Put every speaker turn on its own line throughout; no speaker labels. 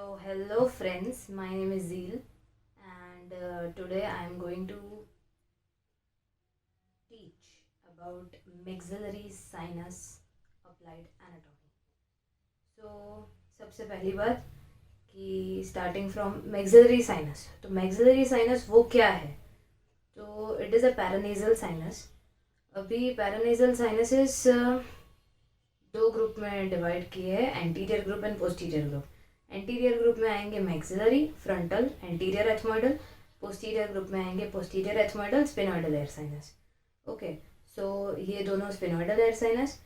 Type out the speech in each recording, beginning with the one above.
So, hello friends, my name is Zeel, and today I am going to teach about maxillary sinus applied anatomy. So, सबसे पहली बात कि starting from maxillary sinus, तो maxillary sinus वो क्या है? तो it is a paranasal sinus. अभी पैरानेजल साइनसेस दो ग्रुप में डिवाइड किए हैं, anterior group and posterior group. Anterior group में आएंगे maxillary, frontal, anterior ethmoidal. Posterior group में आएंगे posterior ethmoidal, sphenoidal air sinus. Okay, so ये दोनों sphenoidal air sinus,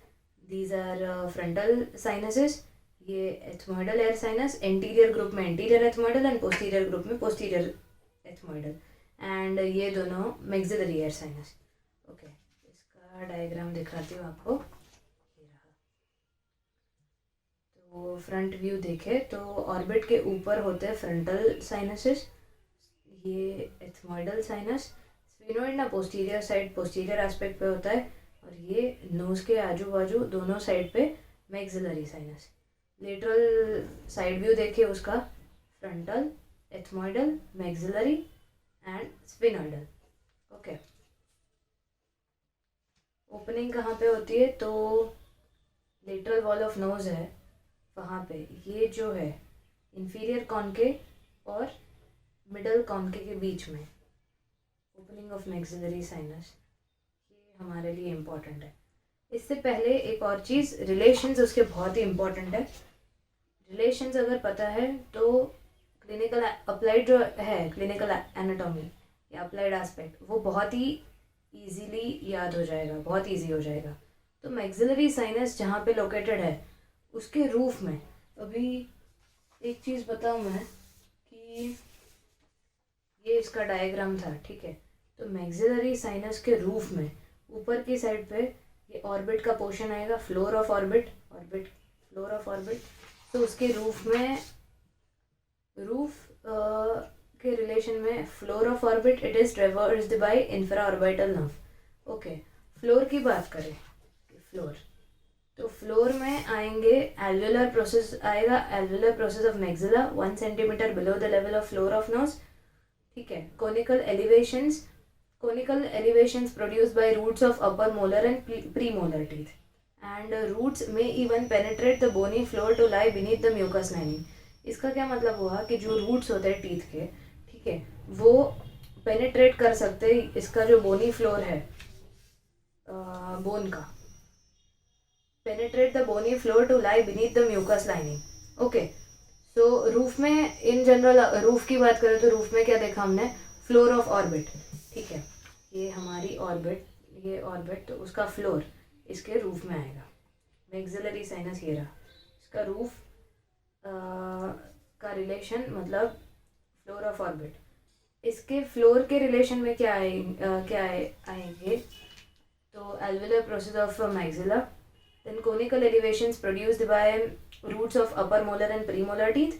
these are frontal sinuses. ये ethmoidal air sinus. Anterior group में anterior ethmoidal and posterior group में posterior ethmoidal. And ये दोनों maxillary air sinus. Okay, इसका diagram दिखाती हूँ आपको. तो फ्रंट व्यू देखे तो ऑर्बिट के ऊपर होते हैं फ्रंटल साइनसेस, ये एथमोइडल साइनस. स्फिनोइड ना पोस्टीरियर साइड, पोस्टीरियर एस्पेक्ट पे होता है, और ये नोज के आजू बाजू दोनों साइड पे maxillary sinus. Lateral side view देखे उसका, frontal, ethmoidal, maxillary and sphenoidal. Okay, opening कहाँ पे होती है? तो लेटरल वॉल ऑफ नोज है वहाँ पे. ये जो है इंफीरियर कॉन्के और मिडल कॉन्के के बीच में ओपनिंग ऑफ मैक्सिलरी साइनस, ये हमारे लिए इम्पॉर्टेंट है. इससे पहले एक और चीज़, रिलेशंस उसके बहुत ही इम्पॉर्टेंट है. रिलेशंस अगर पता है तो क्लिनिकल अप्लाइड जो है, क्लिनिकल एनाटॉमी या अप्लाइड एस्पेक्ट, वो बहुत ही ईजीली याद हो जाएगा, बहुत ईजी हो जाएगा. तो मैक्सिलरी साइनस जहाँ पे लोकेटेड है उसके रूफ में, अभी एक चीज़ बताऊँ मैं कि ये इसका डायग्राम था, ठीक है. तो मैक्सिलरी साइनस के रूफ में ऊपर की साइड पे ये ऑर्बिट का पोर्शन आएगा, floor of orbit, floor of orbit. तो उसके रूफ में, रूफ के रिलेशन में floor of orbit, it is traversed by infra orbital nerve. Okay, floor की बात करें, फ्लोर, तो फ्लोर में आएंगे एल्वेलर प्रोसेस आएगा, alveolar process of maxilla 1 centimetre below the level of floor of nose, ठीक है. Conical elevations produced by roots of upper molar and premolar teeth, and roots में even penetrate the bony floor to lie beneath the mucous lining. इसका क्या मतलब हुआ कि जो roots होते हैं टीथ के, ठीक है, वो पेनिट्रेट कर सकते हैं इसका जो बोनी फ्लोर है, बोन का, penetrate the bony floor to lie beneath the mucous lining. Okay, so roof में इन जनरल, रूफ की बात करें तो रूफ में क्या देखा हमने? फ्लोर ऑफ ऑर्बिट, ठीक है. ये हमारी ऑर्बिट, ये ऑर्बिट, तो उसका फ्लोर इसके रूफ में आएगा. मैक्सिलरी साइनस ये रहा, इसका रूफ का रिलेशन, मतलब फ्लोर ऑफ ऑर्बिट. इसके फ्लोर के रिलेशन में क्या आएंगे? तो alveolar process of maxilla, then conical elevations produced by roots of upper molar and premolar teeth.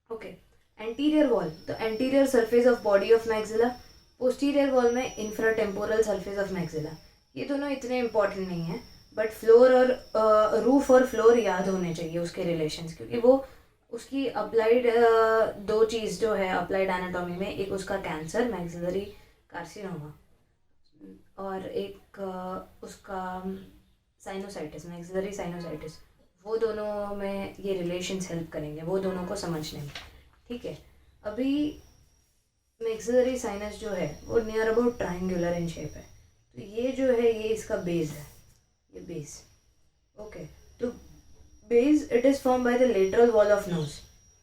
Okay, anterior wall, तो anterior surface of body of maxilla, posterior wall में infratemporal surface of maxilla. ये दोनों इतने important नहीं है, but floor और roof और floor याद होने चाहिए उसके रिलेशंस, क्योंकि वो उसकी अप्लाइड दो चीज़ जो है अप्लाइड एनाटॉमी में, एक उसका कैंसर, मैक्सिलरी कार्सिनोमा, और एक उसका साइनोसाइटिस, मैक्सिलरी साइनोसाइटिस. वो दोनों में ये रिलेशंस हेल्प करेंगे वो दोनों को समझने में, ठीक है. अभी मैक्सिलरी साइनस जो है वो near about triangular in shape है. तो ये जो है ये इसका बेस है, ये बेस. ओके, तो base it is form by the lateral wall of nose.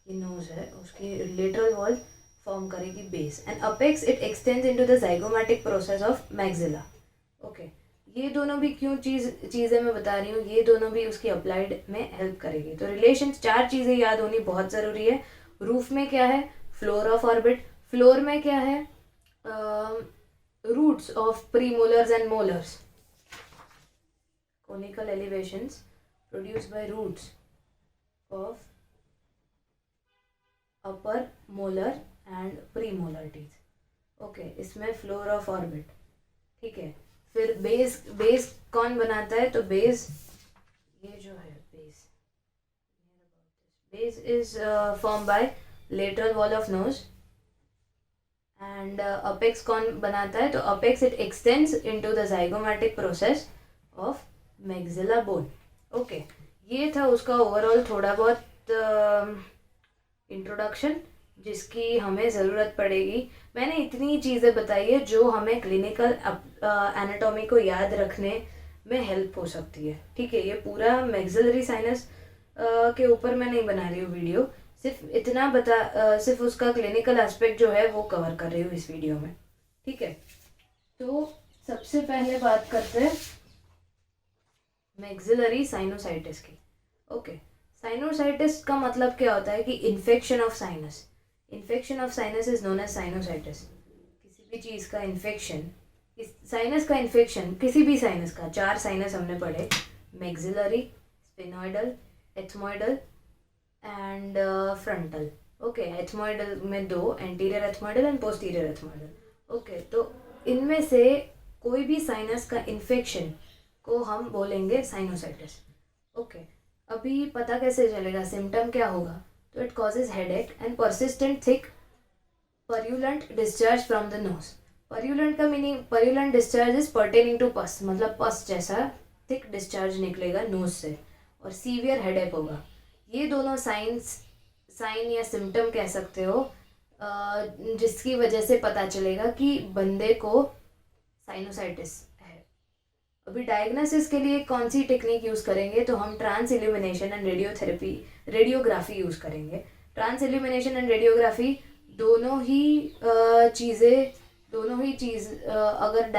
ये नोज है, उसकी लेटरल वॉल फॉर्म करेगी base, and apex it extends into the zygomatic process of maxilla. Okay, ये दोनों भी क्यों चीज़ें मैं बता रही हूँ, ये दोनों भी उसकी अप्लाइड में हेल्प करेगी. तो रिलेशन, चार चीज़ें याद होनी बहुत ज़रूरी है. रूफ में क्या है? Floor of orbit. फ्लोर में क्या है? Roots of premolars and molars. Conical elevations produced by roots of upper molar and premolar teeth. Okay, इसमें फ्लोर ऑफ ऑर्बिट, ठीक है. फिर बेस कौन बनाता है? तो बेस, ये जो है base, Base is formed by lateral wall of nose and apex कौन बनाता है? तो apex it extends into the zygomatic process of maxilla bone. Okay, ये था उसका ओवरऑल थोड़ा बहुत इंट्रोडक्शन जिसकी हमें ज़रूरत पड़ेगी. मैंने इतनी चीज़ें बताई है जो हमें क्लिनिकल एनाटॉमी को याद रखने में हेल्प हो सकती है. ठीक है, ये पूरा मैक्सिलरी साइनस के ऊपर मैं नहीं बना रही हूँ वीडियो, सिर्फ इतना सिर्फ उसका क्लिनिकल एस्पेक्ट जो है वो कवर कर रही हूँ इस वीडियो में. ठीक है, तो सबसे पहले बात करते हैं मैक्सिलरी साइनोसाइटिस की. ओके, साइनोसाइटिस का मतलब क्या होता है कि infection of sinus. Infection of sinus is known as sinusitis. किसी भी चीज़ का इन्फेक्शन, साइनस का इन्फेक्शन, किसी भी साइनस का, 4 साइनस हमने पढ़े, maxillary, sphenoidal, ethmoidal and frontal. Okay, ethmoidal में 2, anterior ethmoidal and posterior ethmoidal. Okay, तो इनमें से कोई भी साइनस का इन्फेक्शन को हम बोलेंगे साइनोसाइटिस. ओके, अभी पता कैसे चलेगा, सिम्टम क्या होगा? तो it causes headache and persistent thick purulent discharge from the nose. Purulent का meaning, purulent discharge is pertaining to pus, मतलब पस जैसा थिक डिस्चार्ज निकलेगा नोज से, और सीवियर हेडेक होगा. ये दोनों साइन या सिम्टम कह सकते हो जिसकी वजह से पता चलेगा कि बंदे को साइनोसाइटिस है. अभी डायग्नोसिस के लिए कौन सी टेक्निक यूज़ करेंगे? तो हम transillumination and radiography use करेंगे. ट्रांस इल्यूमिनेशन एंड रेडियोग्राफी दोनों ही चीज़ अगर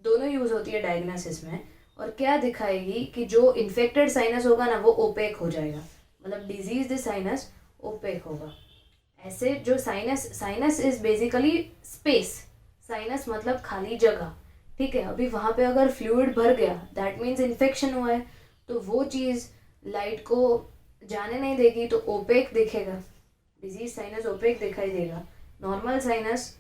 दोनों यूज़ होती है डायग्नोसिस में, और क्या दिखाएगी कि जो इन्फेक्टेड साइनस होगा ना वो ओपेक हो जाएगा, मतलब डिजीज साइनस ओपेक होगा. ऐसे जो sinus is basically space, sinus मतलब खाली जगह. ठीक है, अभी वहाँ पे अगर फ्लूइड भर गया दैट मीन्स इन्फेक्शन हुआ है, तो वो चीज़ लाइट को जाने नहीं देगी, तो ओपेक दिखेगा, डिजीज साइनस ओपेक दिखाई देगा. नॉर्मल साइनस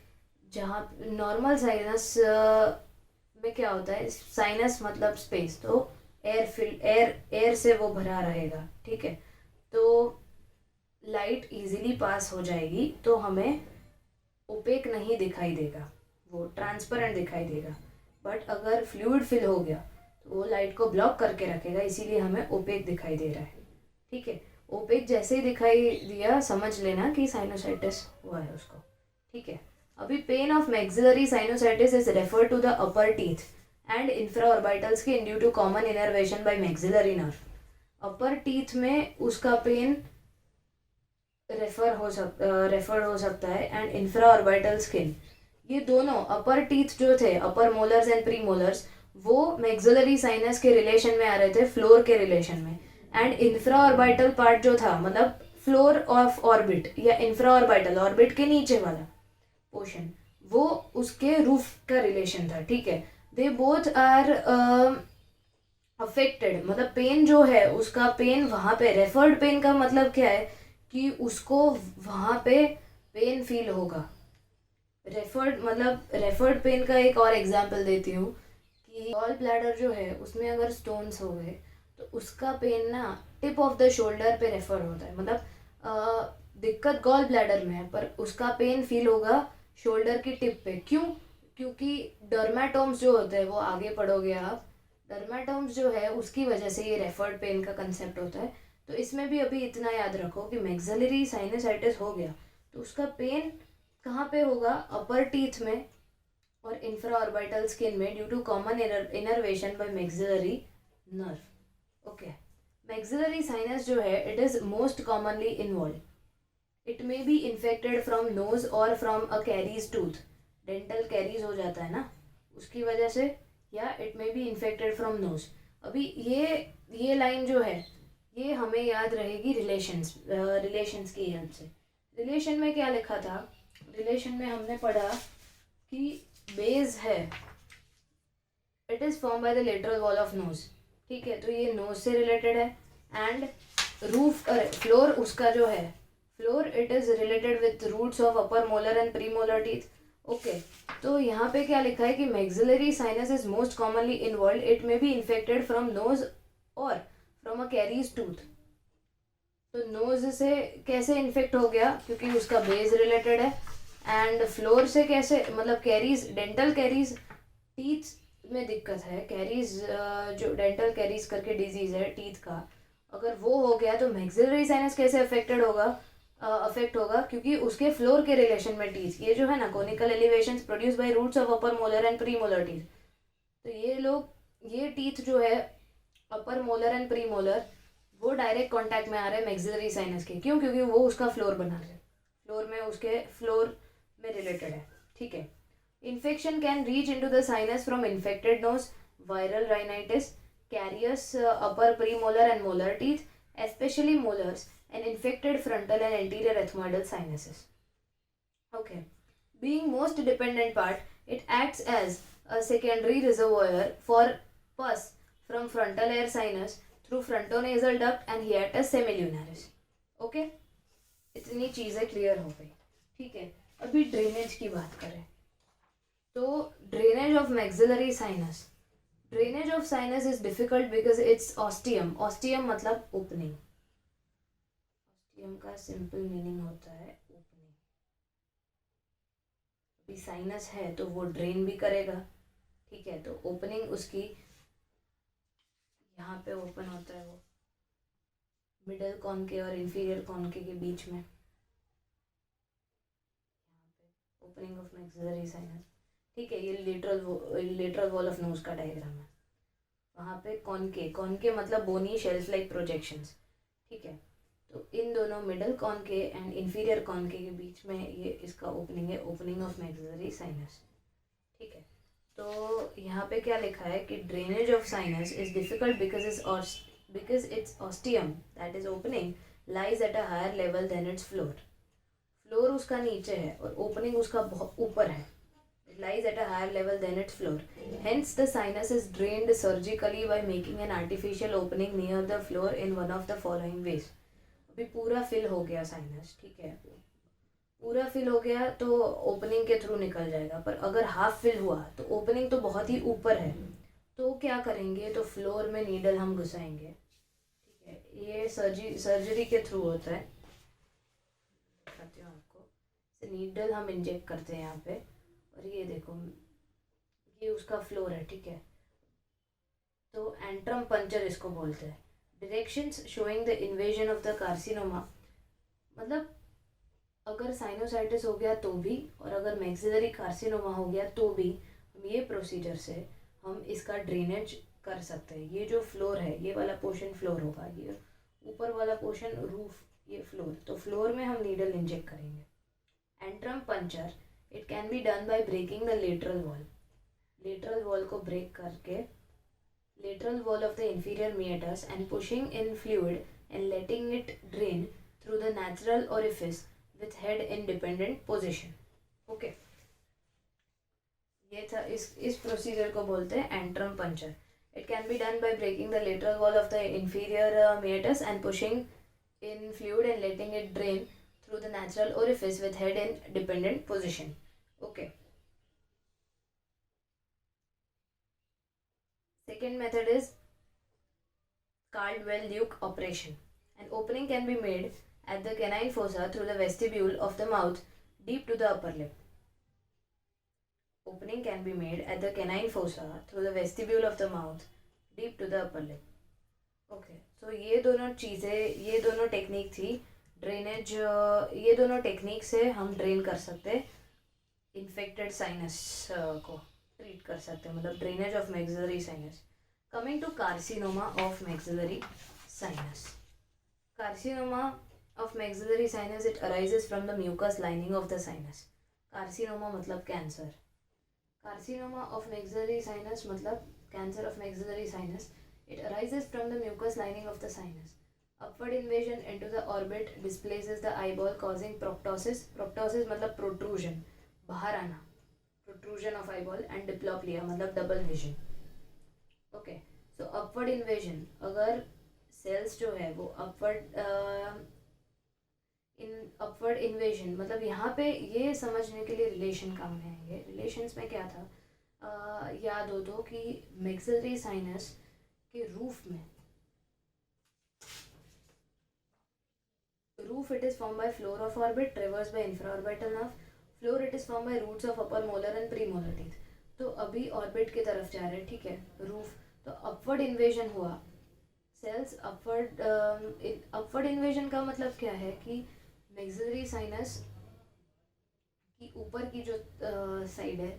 में क्या होता है, साइनस मतलब स्पेस, तो एयर से वो भरा रहेगा. ठीक है, तो लाइट इजीली पास हो जाएगी, तो हमें ओपेक नहीं दिखाई देगा, वो ट्रांसपेरेंट दिखाई देगा. बट अगर फ्लूइड फिल हो गया तो वो लाइट को ब्लॉक करके रखेगा, इसीलिए हमें ओपेक दिखाई दे रहा है. ठीक है, ओपेक जैसे ही दिखाई दिया समझ लेना कि साइनोसाइटिस हुआ है उसको. ठीक है, अभी pain of maxillary sinusitis is refer to the upper teeth and infraorbital skin due to common innervation by maxillary nerve. Upper teeth में उसका पेन रेफर हो सकता है एंड इंफ्राऑर्बिटल स्किन. ये दोनों अपर टीथ जो थे, अपर मोलर्स एंड प्री मोलर्स, वो मैक्सिलरी साइनस के रिलेशन में आ रहे थे, फ्लोर के रिलेशन में. एंड इंफ्राऑर्बिटल पार्ट जो था, मतलब फ्लोर ऑफ ऑर्बिट या इंफ्राऑर्बिटल, ऑर्बिट के नीचे वाला पोर्शन, वो उसके रूफ का रिलेशन था. ठीक है, दे बोथ आर अफेक्टेड, मतलब पेन जो है उसका पेन वहाँ पे, रेफर्ड पेन का मतलब क्या है कि उसको वहाँ पे पेन फील होगा. रेफर्ड पेन का एक और एग्जांपल देती हूँ कि गॉल ब्लैडर जो है उसमें अगर स्टोन्स हो गए तो उसका पेन ना टिप ऑफ द शोल्डर पे रेफर होता है, मतलब दिक्कत गॉल ब्लैडर में है पर उसका पेन फील होगा शोल्डर की टिप पे. क्यों? क्योंकि डर्मेटोम्स जो होते हैं, वो आगे पढ़ोगे आप, डर्मेटोम्स जो है उसकी वजह से ये रेफर्ड पेन का कंसेप्ट होता है. तो इसमें भी अभी इतना याद रखो कि मैक्सिलरी साइनसाइटिस हो गया तो उसका पेन कहाँ पे होगा? अपर टीथ में और इंफ्राऑर्बिटल स्किन में, due to common innervation by maxillary nerve. Okay, maxillary sinus जो है it is most commonly involve. It may be infected from nose और from a caries tooth. Dental caries हो जाता है ना, उसकी वजह से, या it may be infected from nose. अभी ये लाइन जो है ये हमें याद रहेगी रिलेशंस की हेल्प से. रिलेशन में क्या लिखा था? रिलेशन में हमने पढ़ा कि बेस है, it is form by the lateral wall of nose. ठीक है, तो ये नोज से रिलेटेड है. एंड रूफ फ्लोर उसका जो है, floor it is related with roots of upper molar and premolar teeth. Okay, तो यहाँ पे क्या लिखा है कि maxillary sinus is most commonly involve. It may be infected from nose और फ्रॉम अ कैरीज टूथ. तो नोज से कैसे इन्फेक्ट हो गया, क्योंकि उसका बेस रिलेटेड है। एंड फ्लोर से कैसे, मतलब कैरीज, डेंटल कैरीज, टीथ में दिक्कत है, कैरीज जो डेंटल कैरीज करके डिजीज है टीथ का, अगर वो हो गया तो मैक्सिलरी साइनस कैसे अफेक्टेड होगा, अफेक्ट होगा, क्योंकि उसके फ्लोर के रिलेशन में टीथ, ये जो है ना conical elevation produce by roots of upper molar and premolar teeth, तो ये लोग, ये टीथ जो है upper molar and premolar, वो डायरेक्ट कांटेक्ट में आ रहे हैं मैक्सिलरी साइनस के, क्यों, क्योंकि वो उसका फ्लोर बना रहे हैं, फ्लोर में उसके फ्लोर में रिलेटेड है, ठीक है। Infection can reach into the sinus from infected nose, viral rhinitis, carious upper premolar and molar teeth, especially molars, and infected frontal and anterior ethmoidal sinuses. Okay. Being most dependent part, it acts as a secondary reservoir for pus from frontal air sinus through frontonasal duct and hiatus semilunaris. Okay? इतनी चीज़ें clear हो गई, ठीक है। अभी drainage की बात करें तो drainage of maxillary sinus, drainage of sinus is difficult because its ostium, ostium मतलब ओपनिंग, ऑस्टियम का सिंपल मीनिंग होता है ओपनिंग। अभी साइनस है तो वो ड्रेन भी करेगा, ठीक है, तो ओपनिंग उसकी यहाँ पे ओपन होता है, वो मिडल कॉन के और इंफीरियर कॉन के बीच में, ओपनिंग ऑफ मैक्सिलरी साइनस, ठीक है। ये लेटरल वॉल ऑफ नोज का डायग्राम है, वहाँ पे कॉनके, कॉनके मतलब बोनी शेल्फ लाइक प्रोजेक्शंस, ठीक है। तो इन दोनों मिडल कॉनके एंड इंफीरियर कॉनके के बीच में ये इसका ओपनिंग है, ओपनिंग ऑफ मैक्सिलरी साइनस, ठीक है। तो यहाँ पे क्या लिखा है कि drainage of sinus is difficult because its ostium that is opening lies at a higher level than its floor, floor उसका नीचे है और ओपनिंग उसका बहुत ऊपर है, it lies at a higher level than its floor. Hence, the sinus is drained surgically by making an artificial opening near the floor in one of the following ways. अभी पूरा फिल हो गया sinus, ठीक है, पूरा fill हो गया तो ओपनिंग के थ्रू निकल जाएगा, पर अगर हाफ फिल हुआ तो ओपनिंग तो बहुत ही ऊपर है, तो क्या करेंगे, तो फ्लोर में नीडल हम घुसाएंगे, ठीक है। ये सर्जरी के थ्रू होता है, दिखाती हूँ आपको, नीडल हम इंजेक्ट करते हैं यहाँ पे, और ये देखो ये उसका फ्लोर है, ठीक है। तो एंट्रम पंचर इसको बोलते हैं। Directions showing the invasion of the carcinoma, मतलब अगर साइनोसाइटिस हो गया तो भी, और अगर मैक्सिलरी कार्सिनोमा हो गया तो भी, हम ये प्रोसीजर से हम इसका ड्रेनेज कर सकते हैं। ये जो फ्लोर है, ये वाला पोर्शन फ्लोर होगा, ये ऊपर वाला पोर्शन रूफ, ये फ्लोर, तो फ्लोर में हम नीडल इंजेक्ट करेंगे। Antrum puncture, it can be done by breaking the lateral wall, lateral wall को ब्रेक करके, lateral wall of the inferior meatus and pushing in fluid and letting it drain through the natural orifice with head in dependent position. Okay. ये था, इस procedure को बोलते हैं antrum puncture. It can be done by breaking the lateral wall of the inferior meatus and pushing in fluid and letting it drain through the natural orifice with head in dependent position. Okay. Second method is Caldwell-Luke operation. An opening can be made at the canine fossa through the vestibule of the mouth deep to the upper lip. Opening can be made at the canine fossa through the vestibule of the mouth deep to the upper lip. Okay, so ये दोनों चीज़ें, ये दोनों technique थी drainage, ये दोनों technique से हम ड्रेन कर सकते इन्फेक्टेड साइनस को ट्रीट कर सकते हैं, मतलब drainage of maxillary sinus. Coming to carcinoma of maxillary sinus, carcinoma of maxillary sinus, it arises from the mucous lining of the sinus. Carcinoma मतलब cancer, carcinoma of maxillary sinus मतलब cancer of maxillary sinus, it arises from the mucous lining of the sinus. Upward invasion into the orbit displaces the eyeball causing proptosis, proptosis मतलब protrusion, बाहर आना, protrusion of eyeball, and diplopia मतलब double vision. Okay, so upward invasion, अगर cells जो है वो upward invasion मतलब यहाँ पे ये समझने के लिए रिलेशन काम में आएंगे। रिलेशंस में क्या था, याद हो तो कि मैक्सिलरी साइनस के रूफ में Roof, it is formed by floor of orbit traversed by infraorbital nerve. Floor, it is formed by roots of upper molar and premolar teeth. तो अभी ऑर्बिट की तरफ जा रहे हैं, ठीक है. रूफ, तो अपवर्ड इन्वेजन हुआ. सेल्स अपवर्ड इन्वेजन का मतलब क्या है कि मैक्सिलरी साइनस की ऊपर की जो साइड है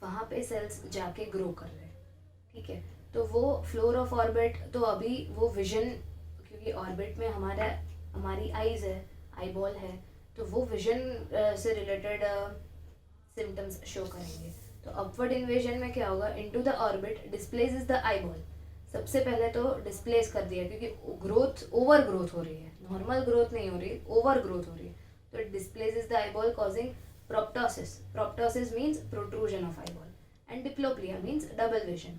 वहाँ पे सेल्स जाके ग्रो कर रहे हैं, ठीक है. तो वो फ्लोर ऑफ ऑर्बिट, तो अभी वो विजन, क्योंकि ऑर्बिट में हमारी आईज है, आई बॉल है, तो वो विजन से रिलेटेड सिम्टम्स शो करेंगे. तो अपवर्ड इन्वेजन में क्या होगा, into the orbit displaces the eye ball. सबसे पहले तो डिस्प्लेस कर दिया, क्योंकि ग्रोथ, ओवर ग्रोथ हो रही है, नॉर्मल ग्रोथ नहीं हो रही, ओवर ग्रोथ हो रही है. तो it displaces the eye ball causing proptosis. Proptosis means protrusion of eyeball, and diplopia means double vision.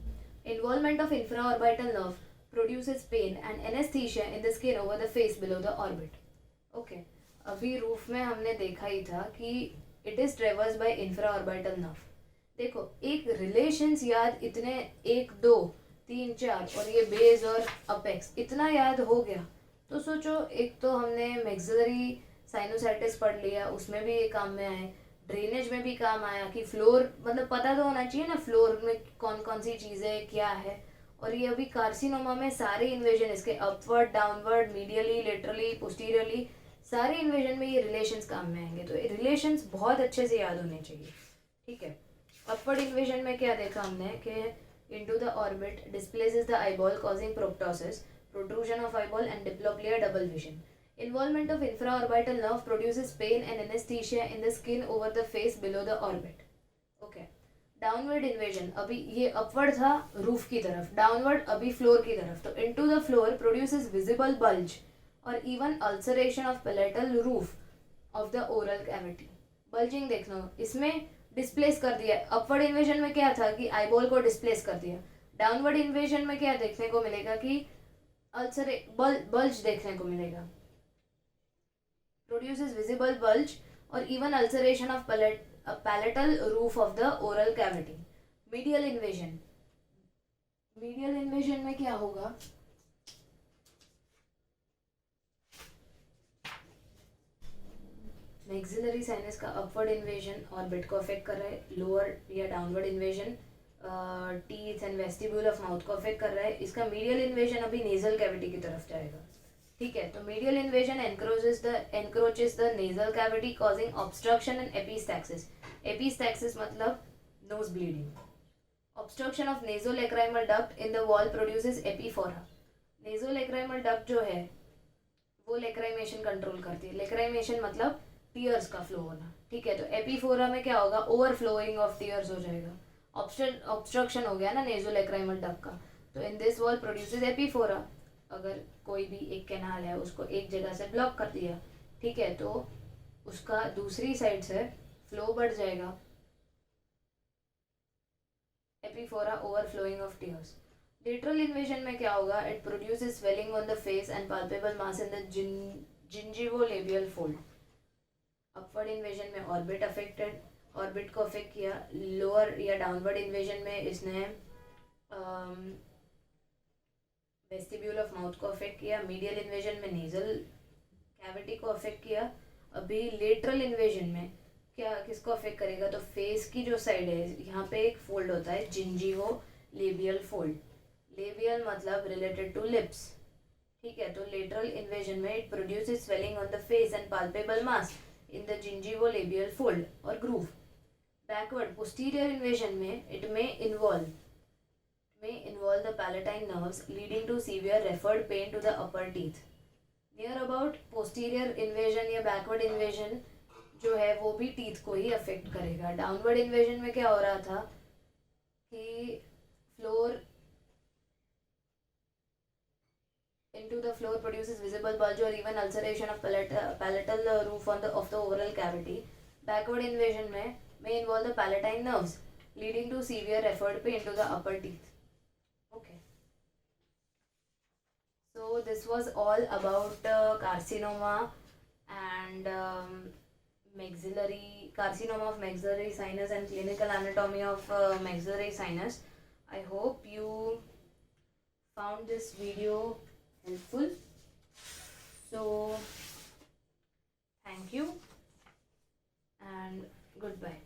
Involvement of infraorbital nerve produces pain and anesthesia in the skin over the face below the orbit. Okay, अभी roof में हमने देखा ही था कि it is traversed by infraorbital nerve. देखो, एक relations याद, इतने 1 2 3 4 और ये बेस और अपेक्स इतना याद हो गया, तो सोचो, एक तो हमने मैक्सिलरी साइनोसाइटिस पढ़ लिया, उसमें भी ये काम में आए, ड्रेनेज में भी काम आया कि फ्लोर, मतलब पता तो होना चाहिए ना फ्लोर में कौन कौन सी चीज़ें क्या है. और ये अभी कार्सिनोमा में सारे इन्वेजन, इसके upward, downward, medially, laterally, posteriorly, सारे इन्वेजन में ये रिलेशंस काम में आएंगे. तो रिलेशंस बहुत अच्छे से याद होने चाहिए, ठीक है. अपवर्ड इन्वेजन में क्या देखा हमने कि into the orbit displaces the eyeball causing proptosis, protrusion of eyeball and diplopia, double vision. Involvement of infraorbital nerve produces pain and anesthesia in the skin over the face below the orbit. Okay. Downward invasion, अभी ये upward था roof की तरफ, downward अभी floor की तरफ. तो into the floor produces visible bulge or even ulceration of palatal roof of the oral cavity. Bulging देखना, इसमें डिस्प्लेस कर दिया. अपवर्ड इन्वेजन में क्या था कि आईबॉल को डिस्प्लेस कर दिया. डाउनवर्ड इन्वेजन में क्या देखने को मिलेगा कि बल्ज देखने को मिलेगा. Produces visible bulge or even ulceration of palatal roof of the oral cavity. Medial invasion. Medial invasion में क्या होगा, मैक्सिलरी साइनस का अपवर्ड इन्वेजन ऑर्बिट को अफेक्ट कर रहा है, लोअर या downward invasion teeth and vestibule of mouth को अफेक्ट कर रहा है. इसका मीडियल इन्वेजन अभी नेजल कैविटी की तरफ जाएगा, ठीक है. तो medial invasion encroaches the nasal cavity causing obstruction and epistaxis. Epistaxis मतलब nose bleeding. Obstruction of nasolacrimal duct in the wall produces epiphora. Nasolacrimal duct जो है वो लेक्राइमेशन कंट्रोल करती है. लेक्राइमेशन मतलब टीयर्स का फ्लो होना, ठीक है. तो एपीफोरा में क्या होगा, ओवरफ्लोइंग ऑफ टीयर्स हो जाएगा. ऑब्स्ट्रक्शन हो गया ना नेजोलैक्राइमल डक्ट का, तो इन दिस वॉल प्रोड्यूसेस एपीफोरा. अगर कोई भी एक कैनाल है उसको एक जगह से ब्लॉक कर दिया, ठीक है, तो उसका दूसरी साइड से फ्लो बढ़ जाएगा. Epiphora, overflowing of tears. Lateral invasion में क्या होगा, it produces swelling on the face and palpable mass in the gingivolabial fold. Upward invasion में ऑर्बिट अफेक्टेड, ऑर्बिट को अफेक्ट किया. लोअर या डाउनवर्ड इन्वेजन में इसने वेस्टिब्यूल ऑफ माउथ को अफेक्ट किया. मीडियल इन्वेजन में नेजल कैविटी को अफेक्ट किया. अभी लेटरल इन्वेजन में क्या, किसको अफेक्ट करेगा, तो फेस की जो साइड है यहाँ पे एक फोल्ड होता है, जिंजिवो लेबियल फोल्ड. लेबियल मतलब रिलेटेड टू लिप्स, ठीक है. तो लेटरल इन्वेजन में it produces swelling on the face and palpable mass in the gingivolabial fold और ग्रूव. बैकवर्ड पोस्टीरियर इन्वेजन में इट में involve the palatine nerves leading to severe referred pain to the upper teeth. Near about posterior invasion या backward invasion जो है वो भी teeth को ही affect करेगा. downward invasion में क्या हो रहा था कि floor into the floor produces visible bulge or even ulceration of palatal roof of the oral cavity. Backward invasion में may involve the palatine nerves leading to severe referred pain to the upper teeth. Okay, so this was all about carcinoma and carcinoma of maxillary sinus and clinical anatomy of maxillary sinus. I hope you found this video helpful. So good bye.